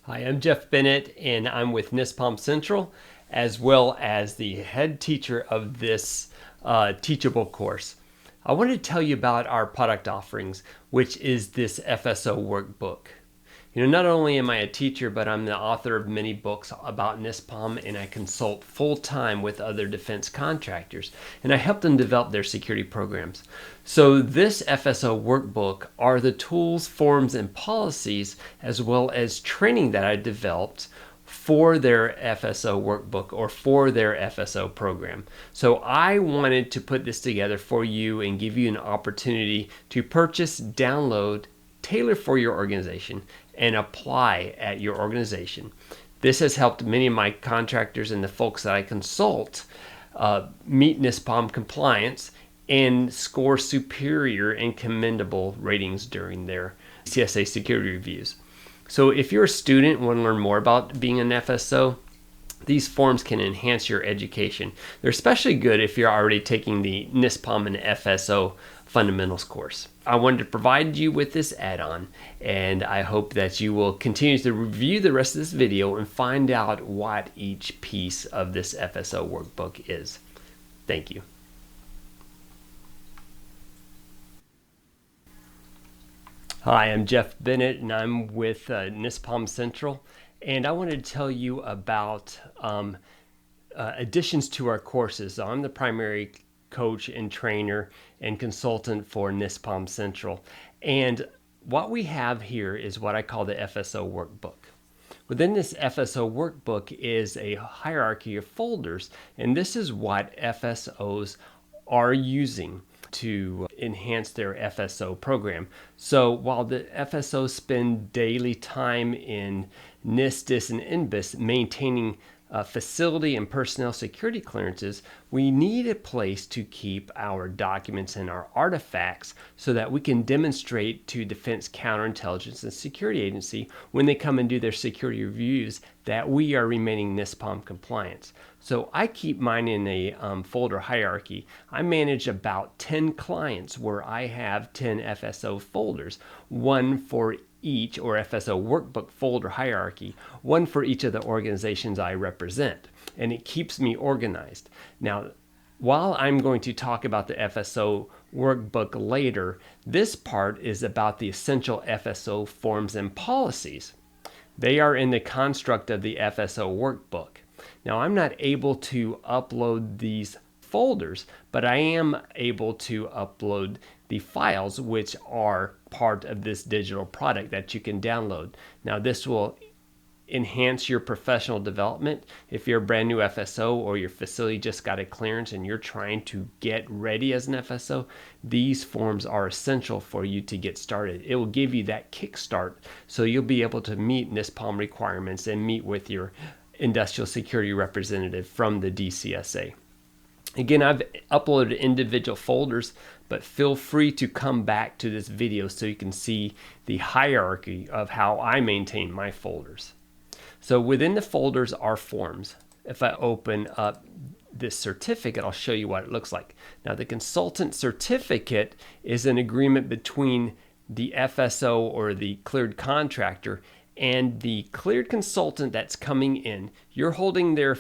Hi, I'm Jeff Bennett, and I'm with NISPOM Central, as well as the head teacher of this teachable course. I want to tell you about our product offerings, which is this FSO Workbook. Not only am I a teacher, but I'm the author of many books about NISPOM, and I consult full-time with other defense contractors, and I help them develop their security programs. So this FSO Workbook are the tools, forms, and policies, as well as training that I developed for their FSO Workbook or for their FSO program. So I wanted to put this together for you and give you an opportunity to purchase, download, tailor for your organization, and apply at your organization. This has helped many of my contractors and the folks that I consult meet NISPOM compliance and score superior and commendable ratings during their CSA security reviews. So if you're a student and want to learn more about being an FSO, these forms can enhance your education. They're especially good if you're already taking the NISPOM and FSO fundamentals course. I wanted to provide you with this add-on, and I hope that you will continue to review the rest of this video and find out what each piece of this FSO workbook is. Thank you. Hi, I'm Jeff Bennett, and I'm with NISPOM Central, and I wanted to tell you about additions to our courses. So I'm the primary coach and trainer and consultant for NISPOM Central, and what we have here is what I call the FSO Workbook. Within this FSO Workbook is a hierarchy of folders, and this is what FSOs are using to enhance their FSO program. So while the FSOs spend daily time in NIST, DIS, and NBIS maintaining facility and personnel security clearances, we need a place to keep our documents and our artifacts so that we can demonstrate to Defense Counterintelligence and Security Agency when they come and do their security reviews that we are remaining NISPOM compliant. So I keep mine in a folder hierarchy. I manage about 10 clients where I have 10 FSO folders, one for each, or FSO workbook folder hierarchy, one for each of the organizations I represent, and it keeps me organized. Now, while I'm going to talk about the FSO workbook later, this part is about the essential FSO forms and policies. They are in the construct of the FSO workbook. Now, I'm not able to upload these folders, but I am able to upload the files, which are part of this digital product that you can download. Now, this will enhance your professional development. If you're a brand new FSO or your facility just got a clearance and you're trying to get ready as an FSO, these forms are essential for you to get started. It will give you that kickstart so you'll be able to meet NISPOM requirements and meet with your industrial security representative from the DCSA. Again, I've uploaded individual folders, but feel free to come back to this video so you can see the hierarchy of how I maintain my folders. So within the folders are forms. If I open up this certificate, I'll show you what it looks like. Now, the consultant certificate is an agreement between the FSO or the cleared contractor and the cleared consultant that's coming in. You're holding their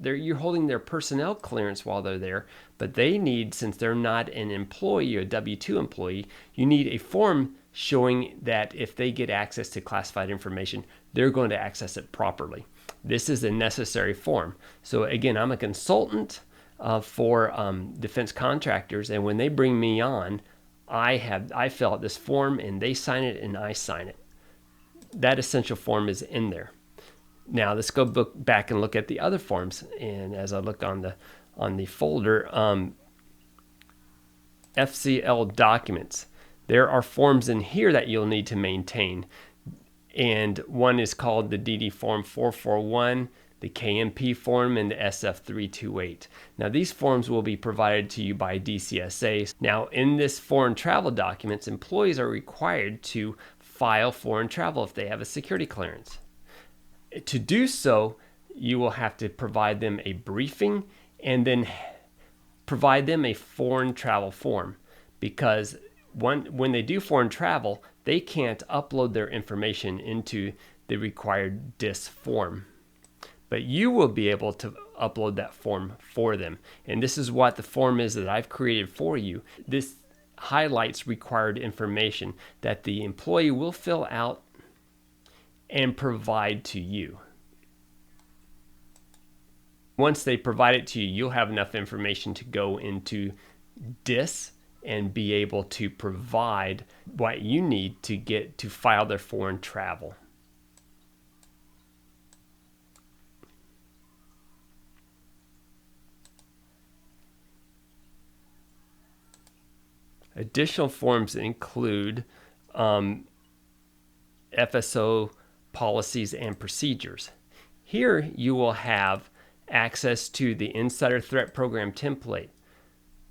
you're holding their personnel clearance while they're there, but they need, since they're not an employee or a W-2 employee, you need a form showing that if they get access to classified information, they're going to access it properly. This is a necessary form. So again, I'm a consultant for defense contractors, and when they bring me on, I fill out this form and they sign it and I sign it. That essential form is in there. Now let's go back and look at the other forms. And as I look on the folder, FCL documents, there are forms in here that you'll need to maintain. And one is called the DD Form 441, the KMP form, and the SF328. Now these forms will be provided to you by DCSA. Now in this foreign travel documents, employees are required to file foreign travel if they have a security clearance. To do so, you will have to provide them a briefing and then provide them a foreign travel form, because when they do foreign travel, they can't upload their information into the required DIS form. But you will be able to upload that form for them. And this is what the form is that I've created for you. This highlights required information that the employee will fill out and provide to you. Once they provide it to you, you'll have enough information to go into DIS and be able to provide what you need to get to file their foreign travel. Additional forms include FSO policies and procedures. Here you will have access to the Insider Threat Program template.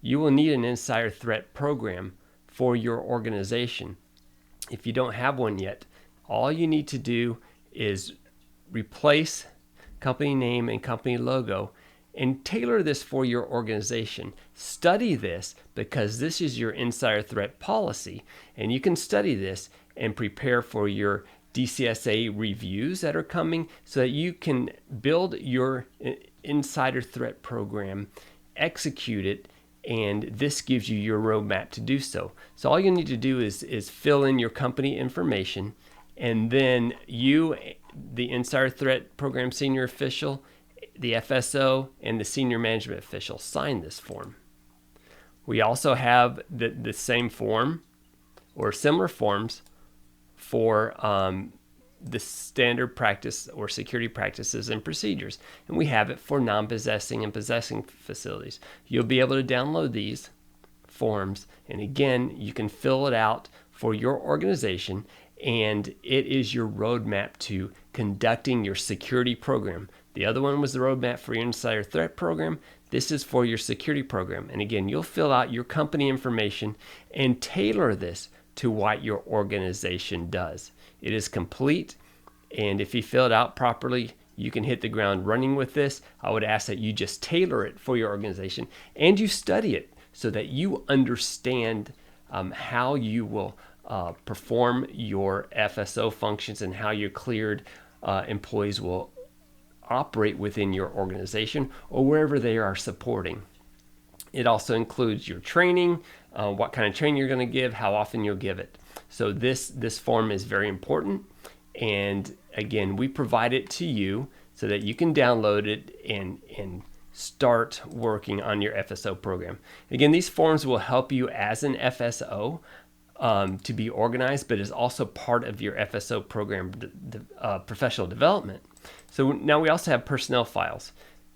You will need an Insider Threat Program for your organization. If you don't have one yet, all you need to do is replace company name and company logo and tailor this for your organization. Study this because this is your insider threat policy, and you can study this and prepare for your DCSA reviews that are coming so that you can build your insider threat program, execute it, and this gives you your roadmap to do so. So all you need to do is fill in your company information, and then you, the Insider Threat Program Senior Official, the FSO, and the Senior Management Official sign this form. We also have the same form or similar forms for the standard practice or security practices and procedures. And we have it for non-possessing and possessing facilities. You'll be able to download these forms, and again, you can fill it out for your organization, and it is your roadmap to conducting your security program. The other one was the roadmap for your insider threat program. This is for your security program. And again, you'll fill out your company information and tailor this to what your organization does. It is complete, and if you fill it out properly, you can hit the ground running with this. I would ask that you just tailor it for your organization and you study it so that you understand how you will perform your FSO functions and how your cleared employees will operate within your organization or wherever they are supporting. It also includes your training, what kind of training you're going to give, how often you'll give it. So this form is very important, and again, we provide it to you so that you can download it and start working on your FSO program. Again, these forms will help you as an FSO to be organized, but is also part of your FSO program professional development. So now we also have personnel files,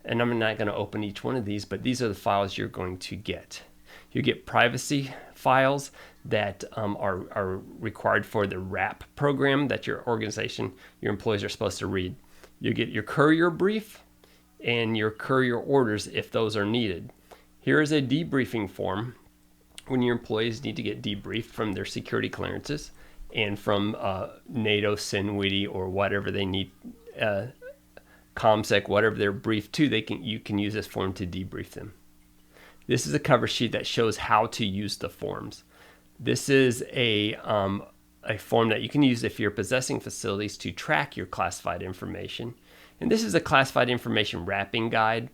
and I'm not going to open each one of these, but these are the files you're going to get. You get privacy files that are required for the RAP program that your organization, your employees are supposed to read. You get your courier brief and your courier orders if those are needed. Here is a debriefing form when your employees need to get debriefed from their security clearances and from NATO, CINWITI, or whatever they need, ComSec, whatever they're briefed to, you can use this form to debrief them. This is a cover sheet that shows how to use the forms. This is a form that you can use if you're possessing facilities to track your classified information. And this is a classified information wrapping guide,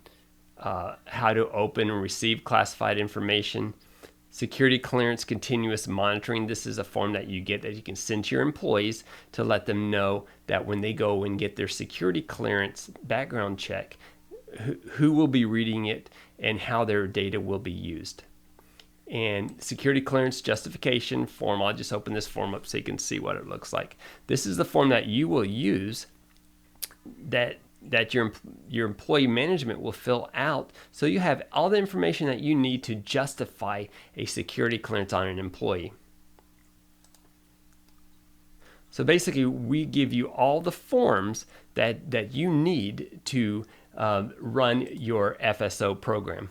how to open and receive classified information, security clearance continuous monitoring. This is a form that you get that you can send to your employees to let them know that when they go and get their security clearance background check, who will be reading it and how their data will be used. And security clearance justification form, I'll just open this form up so you can see what it looks like. This is the form that you will use that your employee management will fill out, so you have all the information that you need to justify a security clearance on an employee. So basically, we give you all the forms that you need to run your FSO program.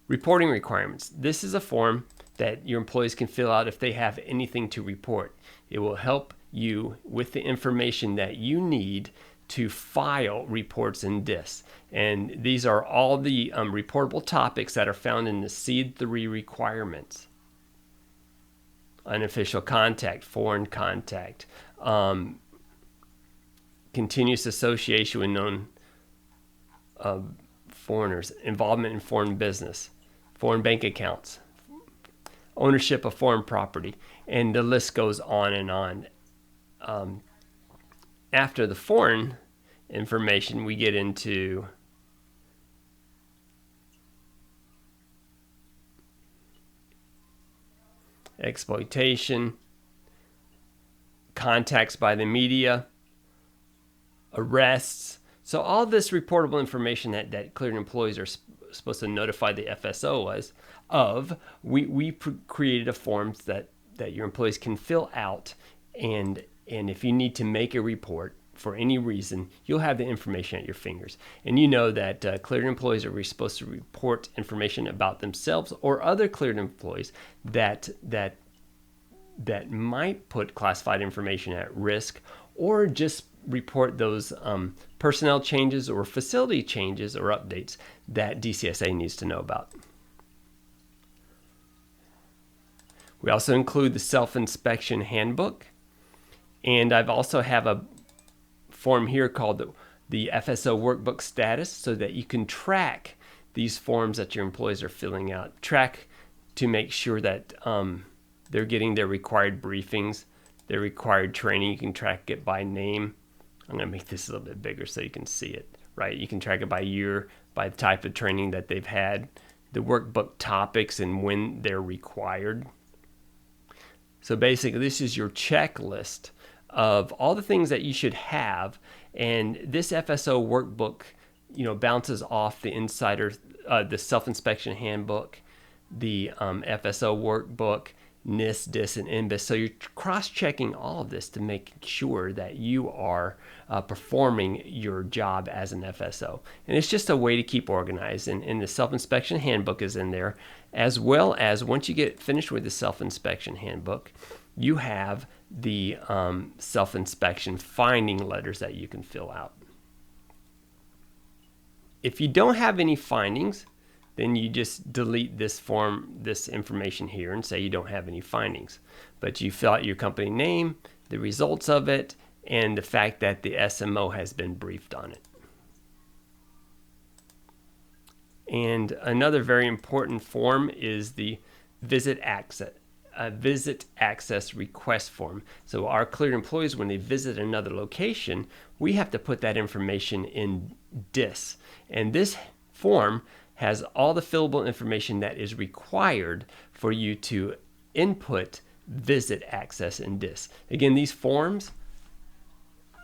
Reporting requirements. This is a form that your employees can fill out if they have anything to report. It will help you with the information that you need to file reports in DIS. And these are all the reportable topics that are found in the SEED 3 requirements. Unofficial contact, foreign contact, continuous association with known foreigners, involvement in foreign business, foreign bank accounts, ownership of foreign property, and the list goes on and on. After the foreign information, we get into exploitation, contacts by the media, arrests. So all this reportable information that cleared employees are supposed to notify the FSO of, we created a form that your employees can fill out, and if you need to make a report for any reason, you'll have the information at your fingers. And you know that cleared employees are supposed to report information about themselves or other cleared employees that might put classified information at risk, or just report those personnel changes or facility changes or updates that DCSA needs to know about. We also include the self-inspection handbook, and I've also have a form here called the FSO Workbook status, so that you can track these forms that your employees are filling out, track to make sure that they're getting their required briefings, their required training. You can track it by name. I'm going to make this a little bit bigger so you can see it, right? You can track it by year, by the type of training that they've had, the workbook topics, and when they're required. So basically, this is your checklist of all the things that you should have. And this FSO workbook, bounces off the self-inspection handbook, the FSO workbook, NIS, DIS, and NBIS. So you're cross-checking all of this to make sure that you are performing your job as an FSO. And it's just a way to keep organized. And the self-inspection handbook is in there, as well as once you get finished with the self-inspection handbook, you have the self-inspection finding letters that you can fill out. If you don't have any findings, then you just delete this information here and say you don't have any findings. But you fill out your company name, the results of it, and the fact that the SMO has been briefed on it. And another very important form is the visit access request form. So our cleared employees, when they visit another location, we have to put that information in DIS. And this form has all the fillable information that is required for you to input visit access in DIS. Again, these forms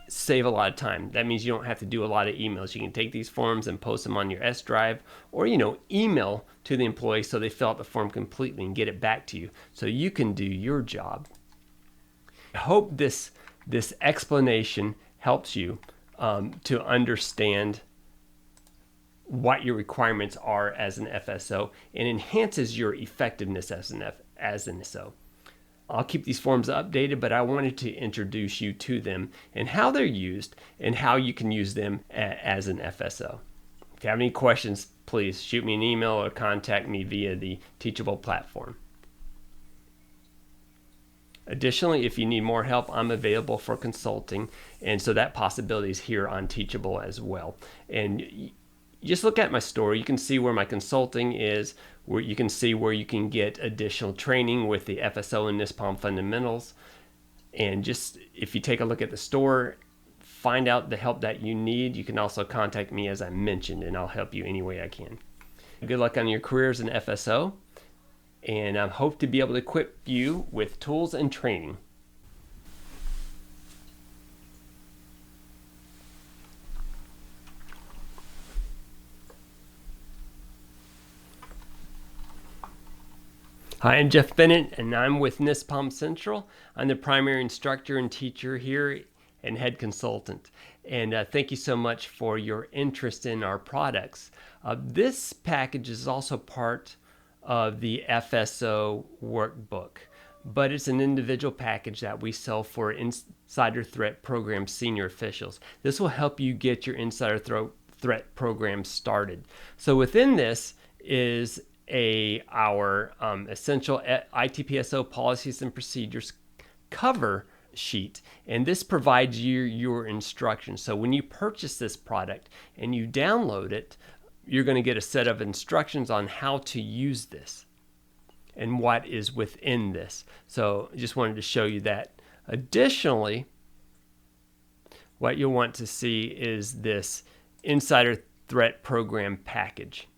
save a lot of time. That means you don't have to do a lot of emails. You can take these forms and post them on your S drive, or email to the employee so they fill out the form completely and get it back to you so you can do your job. I hope this explanation helps you to understand what your requirements are as an FSO and enhances your effectiveness as an FSO. I'll keep these forms updated, but I wanted to introduce you to them and how they're used and how you can use them as an FSO. If you have any questions, please shoot me an email or contact me via the Teachable platform. Additionally, if you need more help, I'm available for consulting, and so that possibility is here on Teachable as well. And just look at my store. You can see where my consulting is, where you can see where you can get additional training with the FSO and NISPOM fundamentals. And just if you take a look at the store, find out the help that you need. You can also contact me, as I mentioned, and I'll help you any way I can. Good luck on your career as an FSO, and I hope to be able to equip you with tools and training. Hi, I'm Jeff Bennett, and I'm with NISPOM Central. I'm the primary instructor and teacher here and head consultant. And thank you so much for your interest in our products. This package is also part of the FSO Workbook, but it's an individual package that we sell for Insider Threat Program senior officials. This will help you get your Insider Threat program started. So within this is our essential ITPSO policies and procedures cover sheet, and this provides you your instructions. So when you purchase this product and you download it, you're going to get a set of instructions on how to use this and what is within this. So I just wanted to show you that. Additionally, what you'll want to see is this Insider Threat Program package.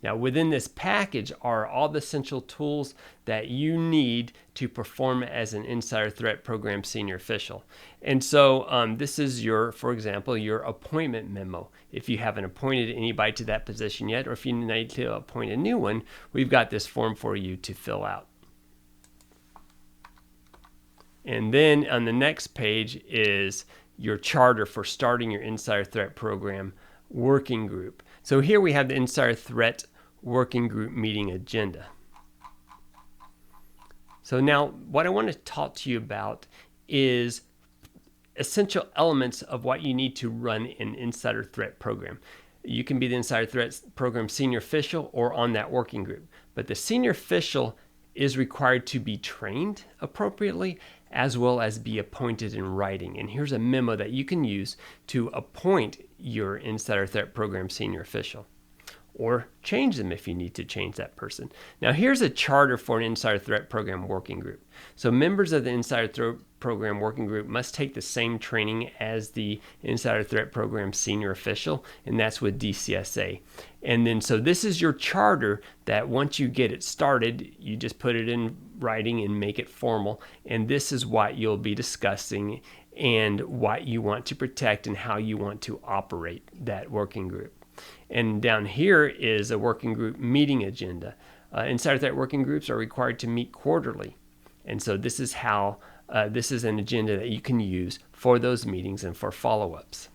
Now, within this package are all the essential tools that you need to perform as an Insider Threat Program senior official. And so this is for example, your appointment memo. If you haven't appointed anybody to that position yet, or if you need to appoint a new one, we've got this form for you to fill out. And then on the next page is your charter for starting your Insider Threat Program working group. So here we have the Insider Threat Working Group meeting agenda. So now what I want to talk to you about is essential elements of what you need to run an Insider Threat Program. You can be the Insider Threat Program senior official or on that working group, but the senior official is required to be trained appropriately as well as be appointed in writing. And here's a memo that you can use to appoint your Insider Threat Program senior official, or change them if you need to change that person. Now here's a charter for an Insider Threat Program working group. So members of the Insider Threat Program working group must take the same training as the Insider Threat Program senior official, and that's with DCSA. And then so this is your charter that once you get it started, you just put it in writing and make it formal. And this is what you'll be discussing and what you want to protect and how you want to operate that working group. And down here is a working group meeting agenda. Insider Threat working groups are required to meet quarterly. And so this is how this is an agenda that you can use for those meetings and for follow-ups.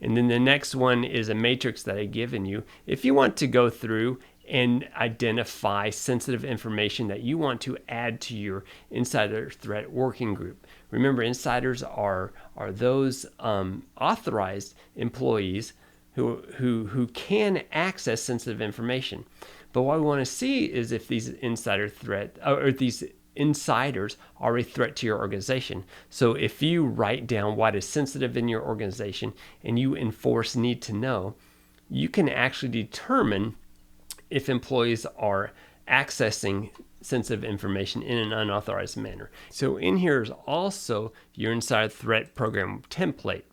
And then the next one is a matrix that I've given you. If you want to go through and identify sensitive information that you want to add to your Insider Threat working group. Remember, insiders are those authorized employees who can access sensitive information. But what we want to see is if these these insiders are a threat to your organization. So if you write down what is sensitive in your organization and you enforce need to know, you can actually determine if employees are accessing sensitive information in an unauthorized manner. So in here is also your Insider Threat Program template.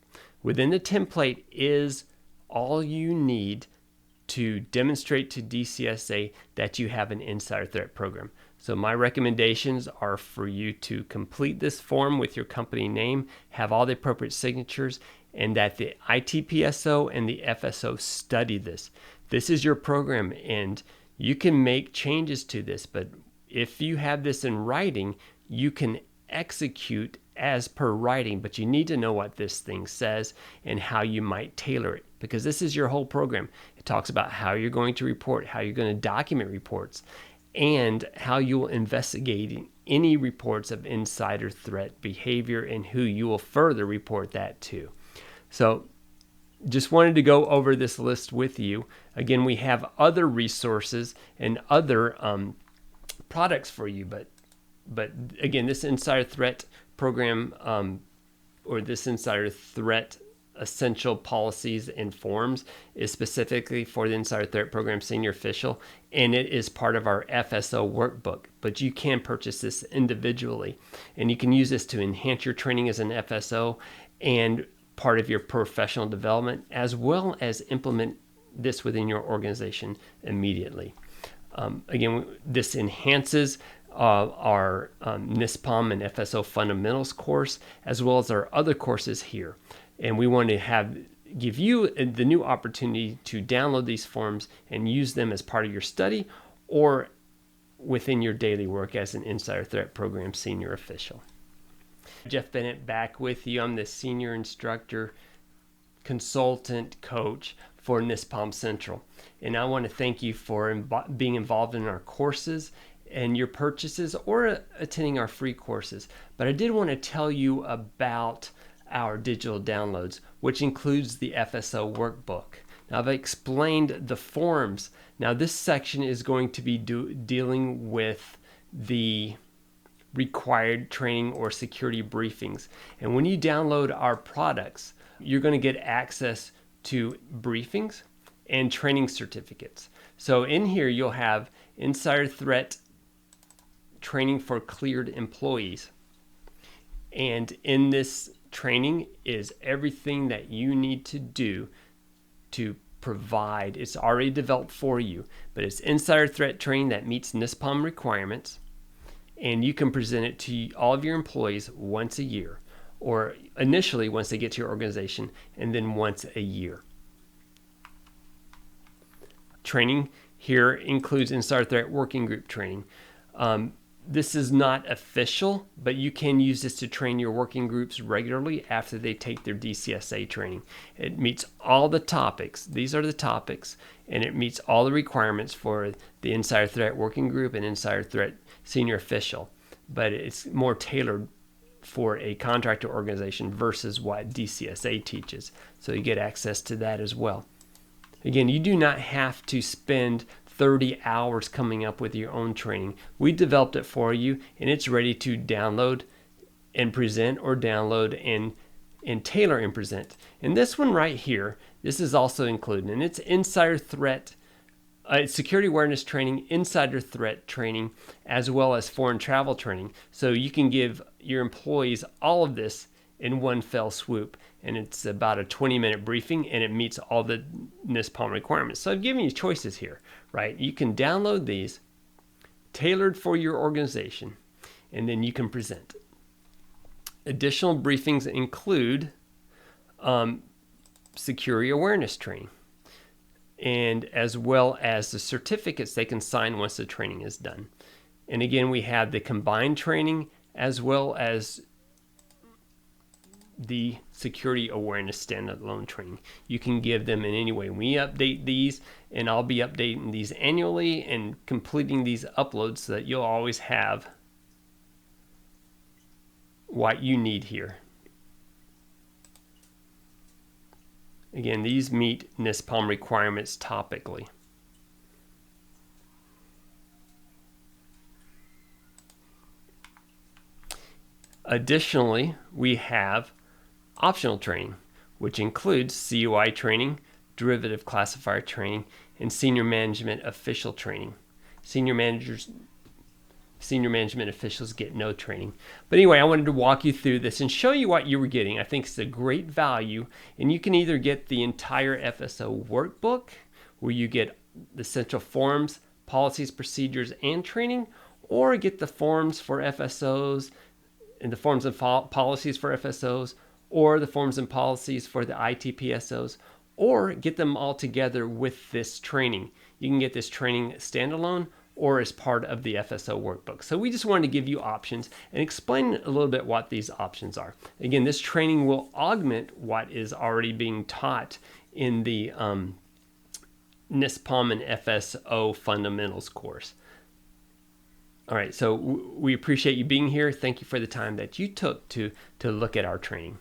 Within the template is all you need to demonstrate to DCSA that you have an Insider Threat Program. So my recommendations are for you to complete this form with your company name, have all the appropriate signatures, and that the ITPSO and the FSO study this. This is your program, and you can make changes to this, but if you have this in writing, you can execute as per writing, but you need to know what this thing says and how you might tailor it, because this is your whole program. It talks about how you're going to report, how you're going to document reports, and how you will investigate any reports of insider threat behavior and who you will further report that to. So just wanted to go over this list with you. Again, we have other resources and other products for you, but again, this Insider Threat Program or this Insider Threat Essential Policies and Forms is specifically for the Insider Threat Program Senior Official, and it is part of our FSO Workbook, but you can purchase this individually, and you can use this to enhance your training as an FSO and part of your professional development, as well as implement this within your organization immediately. Again, this enhances our NISPOM and FSO Fundamentals course, as well as our other courses here. And we want to give you the new opportunity to download these forms and use them as part of your study or within your daily work as an Insider Threat Program Senior Official. Jeff Bennett back with you. I'm the Senior Instructor, Consultant, Coach for NISPOM Central. And I want to thank you for being involved in our courses and your purchases or attending our free courses. But I did want to tell you about our digital downloads, which includes the FSO Workbook. Now, I've explained the forms. Now, this section is going to be dealing with the required training or security briefings. And when you download our products, you're going to get access to briefings and training certificates. So in here, you'll have insider threat training for cleared employees. And in this training is everything that you need to do to provide. It's already developed for you, but it's insider threat training that meets NISPOM requirements. And you can present it to all of your employees once a year, or initially once they get to your organization, and then once a year. Training here includes insider threat working group training. This is not official, but you can use this to train your working groups regularly after they take their DCSA training. It meets all the topics. These are the topics, and it meets all the requirements for the insider threat working group and insider threat senior official, but it's more tailored for a contractor organization versus what DCSA teaches. So you get access to that as well. Again, you do not have to spend 30 hours coming up with your own training. We developed it for you, and it's ready to download and present, or download and tailor and present. And this one right here, this is also included, and it's insider threat, security awareness training, insider threat training, as well as foreign travel training. So you can give your employees all of this in one fell swoop. And it's about a 20-minute briefing, and it meets all the NISPOM requirements. So I've given you choices here, right? You can download these, tailored for your organization, and then you can present. Additional briefings include security awareness training, and as well as the certificates they can sign once the training is done. And again, we have the combined training as well as the security awareness standalone training. You can give them in any way. We update these, and I'll be updating these annually and completing these uploads so that you'll always have what you need here. Again, these meet NISPOM requirements topically. Additionally, we have optional training, which includes CUI training, derivative classifier training, and senior management official training. Senior management officials get no training. But anyway, I wanted to walk you through this and show you what you were getting. I think it's a great value, and you can either get the entire FSO workbook, where you get the central forms, policies, procedures, and training, or get the forms for FSOs and the forms and policies for FSOs, or the forms and policies for the ITPSOs, or get them all together with this training. You can get this training standalone or as part of the FSO workbook. So we just wanted to give you options and explain a little bit what these options are. Again, this training will augment what is already being taught in the NISPOM and FSO fundamentals course. All right, so we appreciate you being here. Thank you for the time that you took to look at our training.